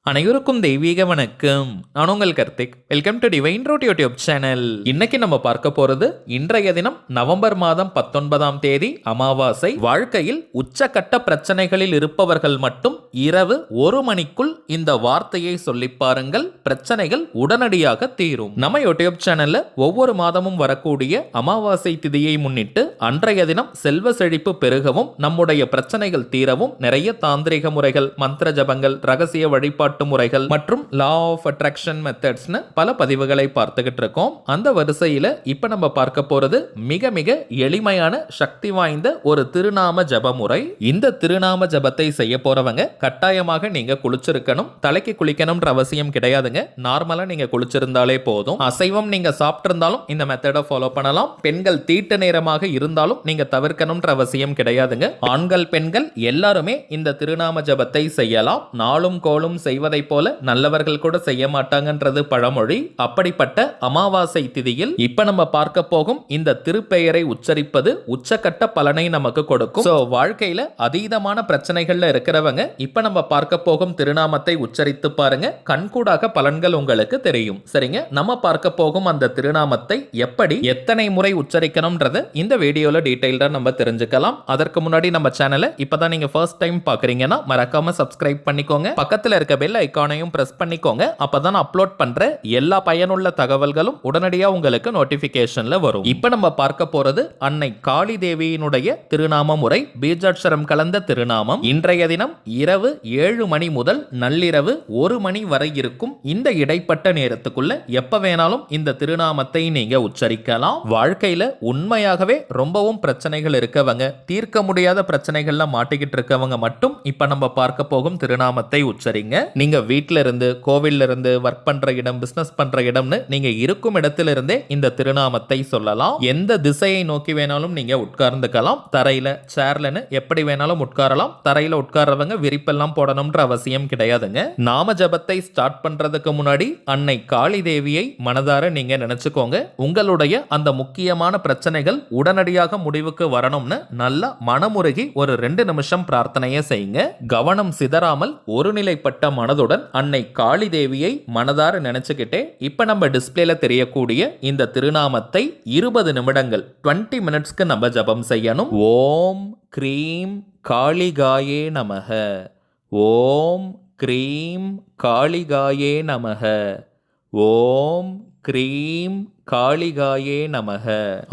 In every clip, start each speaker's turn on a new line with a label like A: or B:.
A: அனைவருக்கும் தெய்வீக வணக்கம். நான் உங்கள் Karthik. Welcome to divine root YouTube channel. இன்னைக்கு நம்ம பார்க்க போறது இன்றைய தினம் நவம்பர் மாதம் 19ஆம் தேதி அமாவாசை. வாழ்க்கையில் உச்சக்கட்ட பிரச்சனைகளில் இருப்பவர்கள் மட்டும் இரவு 1 மணிக்குள் இந்த வார்த்தையை சொல்லி பாருங்கள், பிரச்சனைகள் உடனடியாக தீரும். நம்ம யூடியூப் சேனல்ல ஒவ்வொரு மாதமும் வரக்கூடிய அமாவாசை திதியை முன்னிட்டு அன்றைய தினம் செல்வ செழிப்பு பெருகவும் நம்முடைய பிரச்சனைகள் தீரவும் நிறைய தாந்திரிக முறைகள், மந்திர ஜபங்கள், ரகசிய வழிபாட்டு முறைகள் மற்றும் லா ஆஃப் அட்ராக்ஷன் மெத்தட்ஸ்னு பல பதிவுகளை பார்த்துக்கிட்டு இருக்கோம். அந்த வரிசையில இப்ப நம்ம பார்க்க போறது மிக மிக எளிமையான சக்தி வாய்ந்த ஒரு திருநாம ஜப முறை. இந்த திருநாம ஜபத்தை செய்ய போறவங்க கட்டாயமாக நீங்க குளிச்சிருக்கணும். தலைக்கு குளிக்கணும்ன்ற அவசியம் கிடையாதுங்க. நார்மலா நீங்க குளிச்சிருந்தாலே போதும். அசைவம் நீங்க சாப்பிட்டு இருந்தாலும் இந்த மெத்தடை ஃபாலோ பண்ணலாம். பெண்கள் தீட்டு நேரமாக இருந்தாலும் நீங்க தவிர்க்கணும்ன்ற அவசியம் கிடையாதுங்க. ஆண்கள் பெண்கள் எல்லாருமே இந்த திருநாம ஜபத்தை செய்யலாம். நாளும் கோளும் செய்வதை போல நல்லவர்கள் கூட செய்ய மாட்டாங்கன்றது பழமொழி. அப்படிப்பட்ட அமாவாசை திதியில் இப்ப நம்ம பார்க்க போகும் இந்த திருப்பெயரை உச்சரிப்பது உச்சக்கட்ட பலனை நமக்கு கொடுக்கும். சோ வாழ்க்கையில அதீதமான பிரச்சனைகள்ல இருக்கிறவங்க இப்ப நம்ம பார்க்க போகும் திருநாமத்தை உச்சரித்து பாருங்க, கண்கூடாக பலன்கள் உங்களுக்கு தெரியும். சரிங்க, நம்ம பார்க்க போகும் அந்த திருநாமத்தை எப்படி எத்தனை முறை உச்சரிக்கணும்ன்றத இந்த வீடியோல டீடைல்டா நம்ம தெரிஞ்சுக்கலாம். அதற்கு முன்னாடி நம்ம சேனலை இப்பதான் நீங்க ஃபர்ஸ்ட் டைம் பாக்குறீங்கன்னா மறக்காம சப்ஸ்கிரைப் பண்ணிக்கோங்க. பக்கத்துல இருக்க பெல் ஐகானையும் பிரஸ் பண்ணிக்கோங்க. அப்பதான் அப்லோட் பண்ற எல்லா பயனுள்ள தகவல்களும் உடனடியாக உங்களுக்கு நோட்டிபிகேஷன்ல வரும். இப்ப நம்ம பார்க்க போறது அன்னை காளி தேவியினுடைய திருநாம முறை, பீஜாட்சரம் கலந்த திருநாமம். இன்றைய தினம் இரவு 7 மணி முதல் நள்ளிரவு 1 மணி வரை இருக்கும் இந்த இடைப்பட்ட நேரத்துக்குள்ள எப்ப வேணாலும் இந்த திருநாமத்தை நீங்க உச்சரிக்கலாம். வாழ்க்கையில உண்மையாகவே ரொம்பவும் பிரச்சனைகள் இருக்கவங்க, தீர்க்க முடியாத பிரச்சனைகள்ல மாட்டிக்கிட்டு இருக்கவங்க மட்டும் இப்ப நம்ம பார்க்க போகும் திருநாமத்தை உச்சரிங்க. நீங்க வீட்டில இருந்து, கோவில்ல இருந்து, ஒர்க் பண்ற இடம், பிசினஸ் பண்ற இடம்னு நீங்க இருக்கும் இடத்துல இருந்தே இந்த திருநாமத்தை சொல்லலாம். எந்த திசையை நோக்கி வேணாலும் நீங்க உட்கார்ந்துக்கலாம். தரையில, சேர்லன்னு எப்படி வேணாலும் உட்காரலாம். தரையில உட்கார்றவங்க விரிப்பெல்லாம் போடணும்ன்ற அவசியம் கிடையாதுங்க. நாம ஜபத்தை ஸ்டார்ட் பண்றதுக்கு முன்னாடி அன்னை காளி தேவியை மனதார நீங்க நினைச்சுக்கோங்க. உங்களுடைய அந்த முக்கியமான பிரச்சனைகள் உடனடியாக முடிவுக்கு வரணும்னு நல்லா மனமுருகி ஒரு 2 நிமிஷம் பிரார்த்தனையை செய்யுங்க. கவனம் சிதறாமல் ஒருநிலைப்பட்ட மனதுடன் அன்னை காளி தேவியை மனதார நினைச்சுக்கிட்டே இப்ப நம்ம டிஸ்பிளேல தெரியக்கூடிய இந்த திருநாமத்தை 20 நிமிடங்கள் 20 மினிட்ஸ்க்கு நம்ம ஜபம் செய்யணும். ஓம் க்ரீம் காளிகாயே நமக, ஓம் க்ரீம் காளிகாயே நமக, ஓம் க்ரீம் காளிகாயே நமக.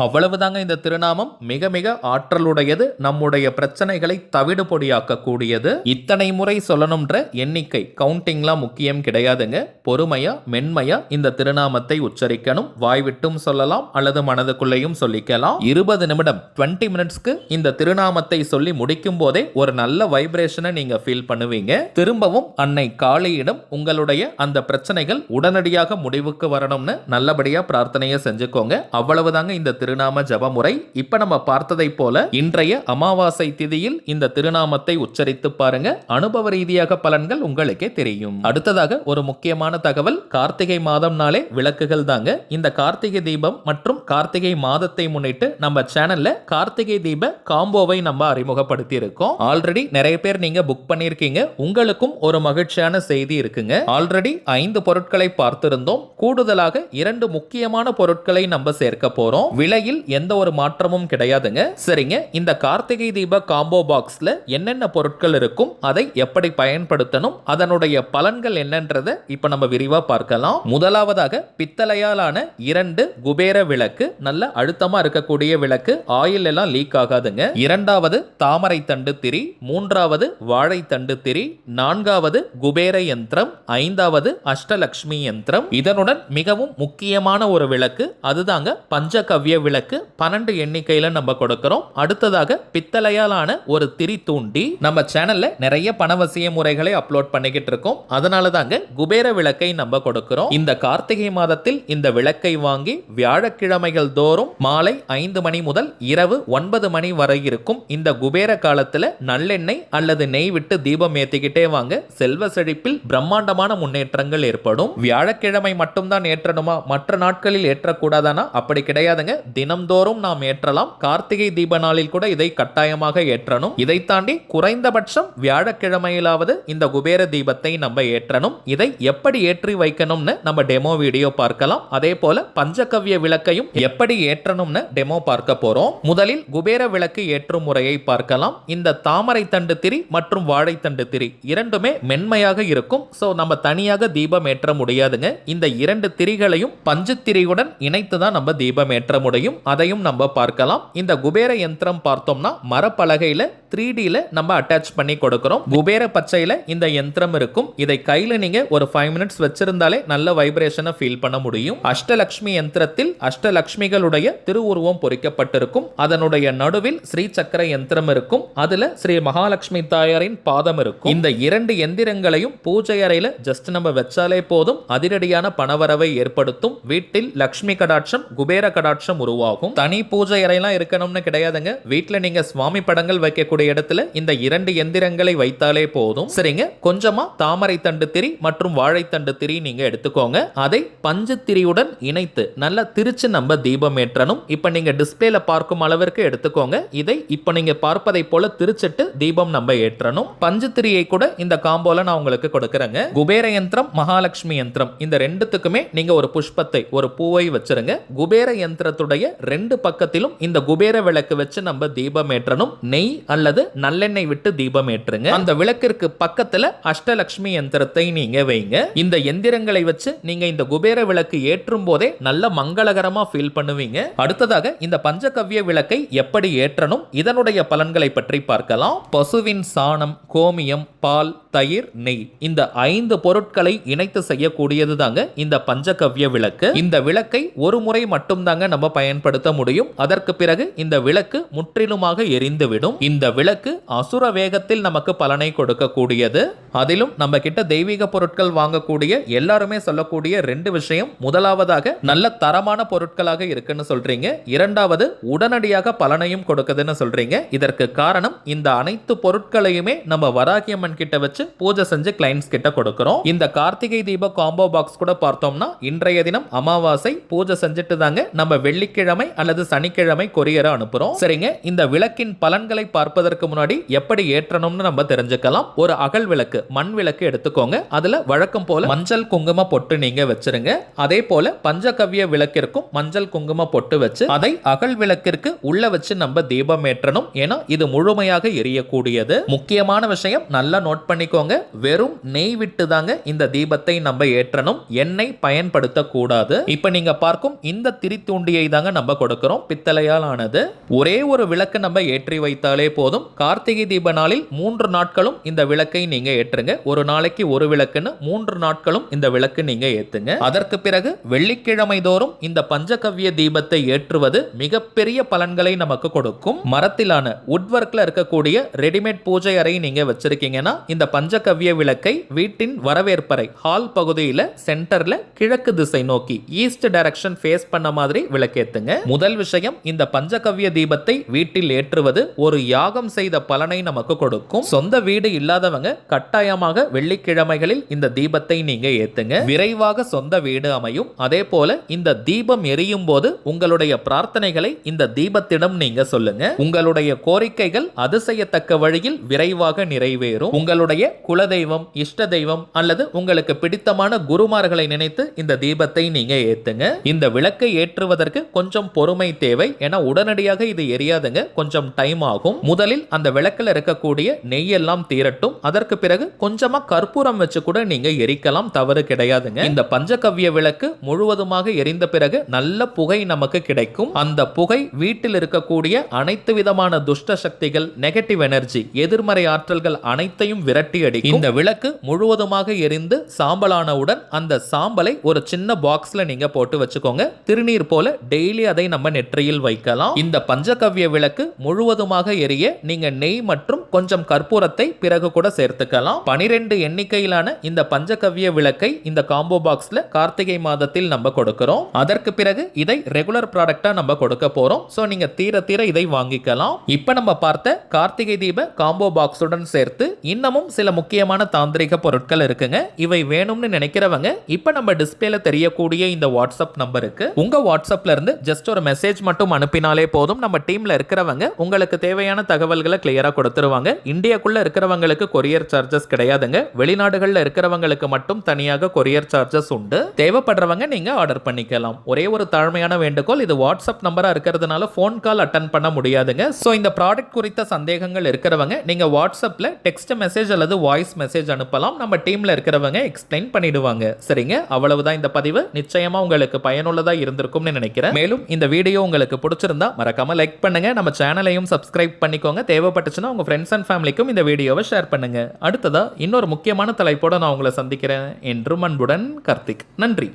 A: அவ்வளவுதாங்க. இந்த திருநாமம் மிக மிக ஆற்றலுடையது. நம்முடைய பிரச்சனைகளை தவிடு பொடியாக்கக்கூடியது. இத்தனை முறை சொல்லணும்ன்ற எண்ணிக்கை, கவுண்டிங்லாம் முக்கியம் கிடையாதுங்க. பொறுமையா மென்மையா இந்த திருநாமத்தை உச்சரிக்கணும். வாய்விட்டும் சொல்லலாம் அல்லது மனதுக்குள்ளேயும் சொல்லிக்கலாம். 20 நிமிடம் 20 மினிட்ஸ்க்கு இந்த திருநாமத்தை சொல்லி முடிக்கும் போதே ஒரு நல்ல வைப்ரேஷனை நீங்க ஃபீல் பண்ணுவீங்க. திரும்பவும் அன்னை காளியிடம் உங்களுடைய அந்த பிரச்சனைகள் உடனடியாக முடிவுக்கு வரணும்னு நல்லபடியா பிரார்த்தனை செஞ்சுக்கோங்க. அவ்வளவுதாங்க இந்த திருநாம ஜப முறை. இப்ப நம்ம பார்த்ததை போல இன்றைய அமாவாசை திதியில் இந்த திருநாமத்தை உச்சரித்து பாருங்க. அனுபவ ரீதியாக பலன்கள் உங்களுக்கே தெரியும். அடுத்ததாக ஒரு முக்கியமான தகவல், கார்த்திகை மாதம் நாளே விளக்குகள் தாங்க. இந்த கார்த்திகை தீபம் மற்றும் கார்த்திகை மாதத்தை முன்னிட்டு நம்ம சேனல்ல கார்த்திகை தீப காம்போவை நம்ம அறிமுகப்படுத்தி இருக்கோம். ஆல்ரெடி நிறைய பேர் நீங்க புக் பண்ணிருக்கீங்க. உங்களுக்கும் ஒரு மகிழ்ச்சியான செய்தி இருக்குங்க. ஆல்ரெடி 5 பொருட்களை பார்த்திருந்தோம். கூடுதலாக 2 முக்கியமான பொருட்களை நம்ம சேர்க்க போறோம். விலையில் எந்த ஒரு மாற்றமும் கிடையாதுங்க. சரிங்க, இந்த கார்த்திகை தீப காம்போ பாக்ஸ்ல என்னென்ன பொருட்கள் இருக்கும், அதை எப்படி பயன்படுத்தணும், அதனுடைய பலன்கள் என்னன்றதை இப்ப நம்ம விரிவா பார்க்கலாம். முதலாவதாக பித்தளையாலான 2 குபேர விளக்கு, நல்ல அழுத்தமா இருக்கக்கூடிய விளக்கு, ஆயில் எல்லாம் லீக் ஆகாதுங்க. இரண்டாவது தாமரை தண்டு திரி, மூன்றாவது வாழை தண்டு திரி, நான்காவது குபேர யந்திரம், ஐந்தாவது அஷ்டலக்ஷ்மி யந்திரம். இதனுடன் மிகவும் முக்கியமான ஒரு விளக்கு, அதுதாங்க பஞ்சகவ்ய விளக்கு. 12 எண்ணிக்கையில நம்ம கொடுக்கிறோம். அடுத்ததாக பித்தளையாலான ஒரு திரி தூண்டி. நம்ம சேனல்ல நிறைய பணவசிய முறைகளை அப்லோட் பண்ணிக்கிட்டு இருக்கோம். அதனால தாங்க குபேர விளக்கை நம்ம கொடுக்கிறோம். இந்த கார்த்திகை மாதத்தில் இந்த விளக்கை வாங்கி வியாழக்கிழமைகள் தோறும் மாலை 5 மணி முதல் இரவு 9 மணி வரை இருக்கும் இந்த குபேர காலத்துல நல்லெண்ணெய் அல்லது நெய் விட்டு தீபம் ஏத்திக்கிட்டே வாங்க. செல்வ செழிப்பில் பிரம்மாண்டமான முன்னேற்றங்கள் ஏற்படும். வியாழக்கிழமை மட்டும்தான் ஏற்றணுமா, மற்ற நாட்களில் ஏற்றக்கூடாதானா? அப்படி கிடையாதுங்க. தினம்தோறும் நாம் ஏற்றலாம். கார்த்திகை தீப நாளில் கூட இதை கட்டாயமாக ஏற்றணும். இதை தாண்டி குறைந்தபட்சம் வியாழக்கிழமையிலாவது இந்த குபேர தீபத்தை நம்ம ஏற்றணும். இதை எப்படி ஏற்றி வைக்கணும்னு நம்ம டெமோ வீடியோ பார்க்கலாம். அதே போல பஞ்சகவ்ய விளக்கையும் எப்படி ஏற்றணும்னு டெமோ பார்க்க போறோம். முதலில் குபேர விளக்கு ஏற்றும் முறையை பார்க்கலாம். இந்த தாமரை தண்டு திரி மற்றும் வாழைத்தண்டு திரி இரண்டுமே மென்மையாக இருக்கும். சோ நம்ம தனியாக தீபம் ஏற்ற முடியாதுங்க. இந்த இரண்டு திரிகளையும் பஞ்சு திரியுடன் இணைத்து தான் நம்ம தீபம் ஏற்ற முடியும். அதையும் நம்ம பார்க்கலாம். இந்த குபேர யந்திரம் பார்த்தோம்னா மரப்பலகையில 3Dல நம்ம அட்டாச் பண்ணி கொடுக்கிறோம். குபேர பச்சையில இந்த யந்திரம் இருக்கும். இதை கையில நீங்க ஒரு 5 மினிட்ஸ் வச்சிருந்தாலே நல்ல வைப்ரேஷனை ஃபீல் பண்ண முடியும். அஷ்டலக்ஷ்மி யந்திரத்தில் அஷ்டலக்ஷ்மிகளுடைய திருவுருவம் பொறிக்கப்பட்டிருக்கும். அதனுடைய நடுவில் ஸ்ரீ சக்கர யந்திரம் இருக்கும். அதுல ஸ்ரீ மகாலட்சுமி தாயாரின் பாதம் இருக்கும். இந்த இரண்டு எந்திரங்களையும் பூஜை அறையில ஜஸ்ட் நம்ம வச்சாலே போதும், அதிரடியான பணவரவை ஏற்படுத்தும். வீட்டில் லக்ஷ்மி கடாட்சம், குபேர கடாட்சம் உருவாகும். தனி பூஜை அறையெல்லாம் இருக்கணும்னு கிடையாதுங்க. வீட்டுல நீங்க சுவாமி படங்கள் வைக்கக்கூடிய இடத்துல இந்த இரண்டு எந்திரங்களை வைத்தாலே போதும். சரிங்க, கொஞ்சமா தாமரை தண்டு திரி மற்றும் வாழைத்தண்டு திரி நீங்க எடுத்துக்கோங்க. அதை பஞ்சு திரியுடன் இணைத்து நல்லா திரிச்சு நம்ம தீபம் ஏற்றணும். இப்ப நீங்க டிஸ்பிளேல பார்க்கும் அளவிற்கு எடுத்துக்கோங்க. இதை இப்ப நீங்க பார்ப்பதை போல திரிச்சிட்டு தீபம் நம்ம ஏற்றணும். பஞ்சு திரியை கூட இந்த காம்போல நான் உங்களுக்கு கொடுக்கறேங்க. குபேர யந்திரம், மகாலட்சுமி யந்திரம் இந்த ரெண்டுத்துக்குமே நீங்க ஒரு புஷ்பத்தை, ஒரு பூவை வச்சிருங்க. குபேர யந்திரத்துடைய ரெண்டு பக்கத்திலும் இந்த குபேர விளக்கு வச்சு நம்ம தீபம் ஏற்றணும். நெய் அல்லது நல்லெண்ணெய் விட்டு தீபம் ஏற்றுங்க. அந்த விளக்கிற்கு பக்கத்துல அஷ்டலக்ஷ்மி யந்திரத்தை நீங்க வைங்க. இந்த எந்திரங்களை வச்சு நீங்க இந்த குபேர விளக்கு ஏற்றும் போதே நல்ல மங்களகரமா ஃபீல் பண்ணுவீங்க. அடுத்ததாக இந்த பஞ்சகவ்ய விளக்கை எப்படி ஏற்றணும், இதனுடைய பலன்களை பற்றி பார்க்கலாம். பசுவின் சாணம், கோமியம், பால், தயிர், நெய் இந்த 5 பொருட்களை இணைத்து செய்யக்கூடியது தாங்க இந்த பஞ்சகவ்ய விளக்கு. இந்த விளக்கை ஒரு முறை மட்டும் தாங்க நம்ம பயன்படுத்த முடியும். அதற்கு பிறகு இந்த விளக்கு முற்றிலுமாக எரிந்துவிடும். இந்த விளக்கு அசுர வேகத்தில் நமக்கு பலனை கொடுக்கக்கூடியது. அதிலும் நம்ம கிட்ட தெய்வீக பொருட்கள் வாங்கக்கூடிய எல்லாருமே சொல்லக்கூடிய 2 விஷயம். முதலாவதாக நல்ல தரமான பொருட்களாக இருக்குன்னு சொல்றீங்க. இரண்டாவது உடனடியாக பலனையும் கொடுக்குதுன்னு சொல்றீங்க. இதற்கு காரணம் இந்த அனைத்து பொருட்களையுமே நம்ம வராகியம்மன் கிட்ட வச்சு பூஜை செஞ்சு கிளைண்ட்ஸ் கிட்ட கொடுக்கிறோம். இந்த கார்த்திகை தீப காம்போ பாக்ஸ் கூட பார்த்தோம்னா இன்றைய தினம் அமாவாசை, பூஜை செஞ்சுட்டு தாங்க நம்ம வெள்ளிக்கிழமை அல்லது சனிக்கிழமை கொரியரை அனுப்புறோம். சரிங்க, இந்த விளக்கின் பலன்களை பார்ப்பதற்கு முன்னாடி எப்படி ஏற்றணும்னு நம்ம தெரிஞ்சுக்கலாம். ஒரு அகல் விளக்கு, மண் விளக்கு எடுத்துக்கோங்க. அதுல வழக்கம் போல மஞ்சள் குங்கும பொட்டு நீங்க வச்சிருங்க. அதே போல பஞ்சகவ்ய விளக்கிற்கும் மஞ்சள் குங்கும பொட்டு வச்சு அதை அகல் விளக்கிற்கு உள்ள வச்சு நம்ம தீபம் ஏற்றணும். ஏன்னா இது முழுமையாக எரியக்கூடியது. முக்கியமான விஷயம் நல்லா நோட் பண்ணிக்கோங்க. வெறும் நெய் விட்டு தாங்க இந்த தீபத்தை நம்ம ஏற்றணும். எண்ணெய் பயன்படுத்த கூடாது. இப்ப நீங்க பார்க்கும் இந்த திரித்தூண்டியை தாங்க நம்ம கொடுக்கிறோம். பித்தளையால் ஆனது. ஒரே ஒரு விளக்கு நம்ம ஏற்றி வைத்தாலே போதும். கார்த்திகை தீப நாளில் 3 நாட்களும் இந்த விளக்கை நீங்க ஏற்றுங்க. ஒரு நாளைக்கு ஒரு விளக்குன்னு 3 நாட்களும் இந்த விளக்கு நீங்க ஏத்துங்க. அதற்கு பிறகு வெள்ளிக்கிழமை தோறும் இந்த பஞ்சகவ்ய தீபத்தை ஏற்றுவது மிகப்பெரிய பலன்களை நமக்கு கொடுக்கும். மரத்திலான உட்வொர்க்ல இருக்கக்கூடிய ரெடிமேட் பூஜை அறை நீங்க வச்சிருக்கீங்கன்னா இந்த பஞ்சகவ்ய விளக்கை வீட்டின் வரவேற்பறை ஹால் பகுதியில சென்டர்ல கிழக்கு திசை நோக்கி ஈஸ்ட் டைரக்ஷன் ஃபேஸ் பண்ண மாதிரி விளக்கேத்துங்க. முதல் விஷயம், இந்த பஞ்சகவ்ய தீபத்தை வீட்டில் ஏற்றுவது ஒரு யாகம் செய்த பலனை நமக்கு கொடுக்கும். சொந்த வீடு இல்லாதவங்க கட்டாயமாக வெள்ளிக்கிழமைகளில் இந்த தீபத்தை நீங்க ஏத்துங்க. விரைவாக சொந்த வீடு அமையும். அதே போல இந்த தீபம் எரியும் போது உங்களுடைய பிரார்த்தனைகளை இந்த தீபத்திடம் நீங்க சொல்லுங்க. உங்களுடைய கோரிக்கைகள் அதிசயத்தக்க வழியில் விரைவாக நிறைவேறும். உங்களுடைய குலதெய்வம், இஷ்ட தெய்வம் அல்லது உங்களுக்கு பிடித்தமான குருமார்களை நினைத்து இந்த தீபத்தை நீங்க ஏத்துங்க. இந்த விளக்கை ஏற்றுவதற்கு கொஞ்சம் பொறுமை தேவை. என உடனடியாக இது எரியாதுங்க, கொஞ்சம் டைம் ஆகும். முதலில் அந்த விளக்கில் இருக்கக்கூடிய நெய் எல்லாம் தீரட்டும். அதற்கு பிறகு கொஞ்சமா கற்பூரம் வச்சு கூட நீங்க எரிக்கலாம், தவறு கிடையாதுங்க. இந்த பஞ்சகவ்ய விளக்கு முழுவதுமாக எரிந்த பிறகு நல்ல புகை நமக்கு கிடைக்கும். அந்த புகை வீட்டில் இருக்கக்கூடிய அனைத்து விதமான துஷ்ட சக்திகள், நெகட்டிவ் எனர்ஜி, எதிர்மறை ஆற்றல்கள் அனைத்தையும் விரட்டி அடிக்கும். இந்த விளக்கு முழுவதுமாக எரிந்து சாம்பலானவுடன் அந்த சாம்பலை ஒரு சின்ன பாக்ஸ்ல நீங்க போட்டு வச்சுக்கோங்க. திருநீர் போல டெய்லி அதை நம்ம நெற்றியில் வைக்கலாம். இந்த பஞ்சகவ்ய விளக்கு முழுவதுமாக எரிய நீங்க நெய் மற்றும் கொஞ்சம் கற்பூரத்தை பிறகு கூட சேர்த்துக்கலாம். 12 எண்ணிக்கையிலான இந்த பஞ்சகவ்ய விளக்கை இந்த காம்போ பாக்ஸ்ல கார்த்திகை மாதத்தில் நம்ம கொடுக்கிறோம். அதற்கு பிறகு இதை ரெகுலர் ப்ராடக்ட்டா நம்ம கொடுக்க போறோம். சோ நீங்க தீர தீர இதை வாங்கிக்கலாம். இப்ப நம்ம பார்த்த கார்த்திகை தீப காம்போ பாக்ஸுடன் சேர்த்து இன்னமும் சில முக்கியமான தாந்திரிக பொருட்கள் இருக்குங்க. இவை வேணும்னு நினைக்கிறவங்க இப்ப நம்ம டிஸ்பிளேல தெரியக்கூடிய இந்த வாட்ஸ்அப் வாட்ஸ்அப் நம்பருக்கு உங்க வாட்ஸ்அப்ல இருந்து ஜஸ்ட் ஒரு மெசேஜ் மட்டும் அனுப்பினாலே போதும். நம்ம டீம்ல இருக்கிறவங்க உங்களுக்கு தேவையான தகவல்களை கிளியரா கொடுத்துருவாங்க. இந்தியாக்குள்ள இருக்கிறவங்களுக்கு கொரியர் சார்ஜஸ் கிடையாதுங்க. வெளிநாடுகள்ல இருக்கிறவங்களுக்கு மட்டும் தனியாக கொரியர் சார்ஜஸ் உண்டு. தேவைப்படுறவங்க நீங்க ஆர்டர் பண்ணிக்கலாம். ஒரே ஒரு தாழ்மையான வேண்டுகோள், இது வாட்ஸ்அப் நம்பரா இருக்கிறதுனால போன் கால் அட்டன் பண்ண முடியாதுங்க. சோ இந்த ப்ராடக்ட் குறித்த சந்தேகங்கள் இருக்கிறவங்க நீங்க வாட்ஸ்அப்ல டெக்ஸ்ட் மெசேஜ் அல்லது வாய்ஸ் மெசேஜ் அனுப்பலாம். நம்ம டீம்ல இருக்கிறவங்க எக்ஸ்பிளைன் பண்ணிடுவாங்க. சரிங்க, அவ்வளவுதான் இந்த பதிவு. நிச்சயமா உங்களுக்கு பயனுள்ளதா இருந்திருக்கும்னு நினைக்கிறேன். மேலும் இந்த வீடியோ உங்களுக்கு பிடிச்சிருந்தா மறக்காம லைக் பண்ணுங்க. நம்ம சேனலையும் சப்ஸ்கிரைப் பண்ணிக்கோங்க. தேவைப்பட்டுச்சுன்னா உங்க ஃப்ரெண்ட்ஸ் அண்ட் ஃபேமிலிக்கும் இந்த வீடியோவை ஷேர் பண்ணுங்க. அடுத்ததா இன்னொரு முக்கியமான தலைப்போட நான் உங்களை சந்திக்கிறேன். என்றும் அன்புடன் கார்த்திக். நன்றி.